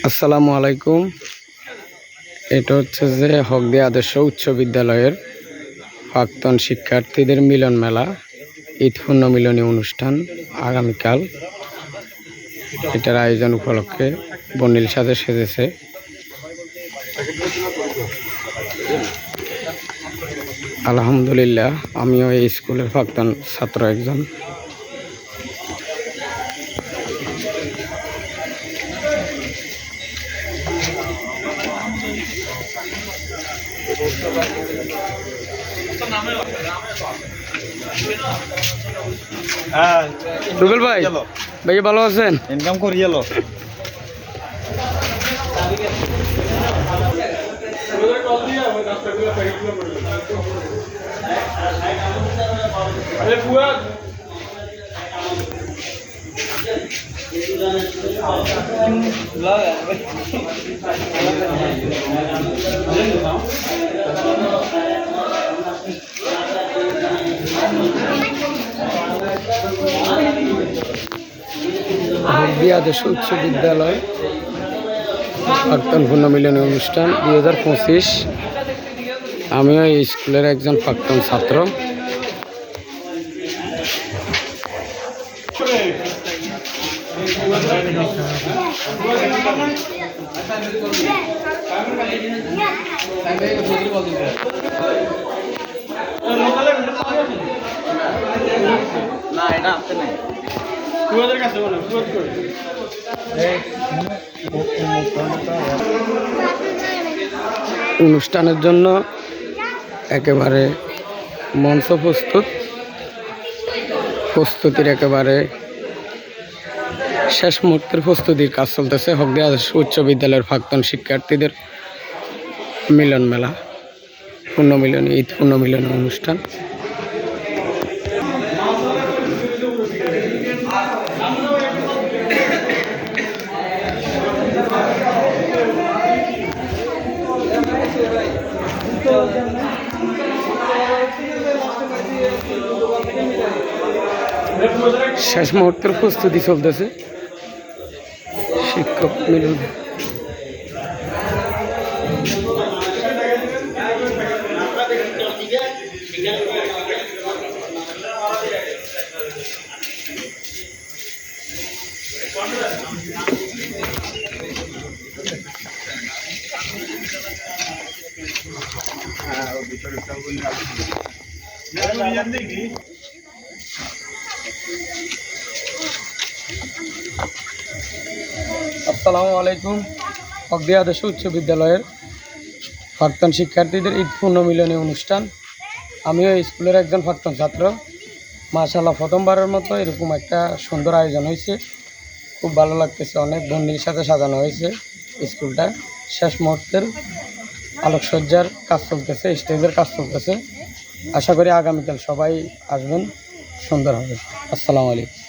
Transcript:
আসসালামু আলাইকুম। এটা হচ্ছে যে হকদিয়া আদর্শ উচ্চ বিদ্যালয়ের প্রাক্তন শিক্ষার্থীদের মিলন মেলা, ঈদ পুণ্যমিলনী অনুষ্ঠান আগামীকাল। এটার আয়োজন উপলক্ষে বর্ণিল সাজে সেজেছে। আলহামদুলিল্লাহ, আমিও এই স্কুলের প্রাক্তন ছাত্র একজন। রুবেল ভাই, ভাই ভালো আছেন? ইনকাম করি এলো হকদিয়া আদর্শ উচ্চ বিদ্যালয় প্রাক্তন পুণ্যমিলনী অনুষ্ঠান 2025। আমিও এই স্কুলের একজন প্রাক্তন ছাত্র। না এটা আপনি নাই অনুষ্ঠানের জন্য একেবারে মঞ্চ প্রস্তুতির একেবারে শেষ মুহূর্তের প্রস্তুতির কাজ চলতেছে। হকদিয়া আদর্শ উচ্চ বিদ্যালয়ের প্রাক্তন শিক্ষার্থীদের মিলন মেলা, পুণ্যমিলনী, ঈদ পুণ্যমিলনী অনুষ্ঠান। শেষ মুহূর্তের প্রস্তুতি চলতেছে। শিক্ষক মিলন আসসালামু আলাইকুম। হকদিয়া আদর্শ উচ্চ বিদ্যালয়ের প্রাক্তন শিক্ষার্থীদের ঈদ পুণ্যমিলনী অনুষ্ঠান। আমিও এই স্কুলের একজন প্রাক্তন ছাত্র। মাশাআল্লাহ, প্রথমবারের মতো এরকম একটা সুন্দর আয়োজন হয়েছে, খুব ভালো লাগতেছে। অনেক বর্ণিল সাথে সাজানো হয়েছে স্কুলটা। শেষ মুহূর্তের আলোকসজ্জার কাজ চলতেছে, স্টেজের কাজ চলতেছে। আশা করি আগামীকাল সবাই আসবেন, সুন্দর হবে। আসসালামু আলাইকুম।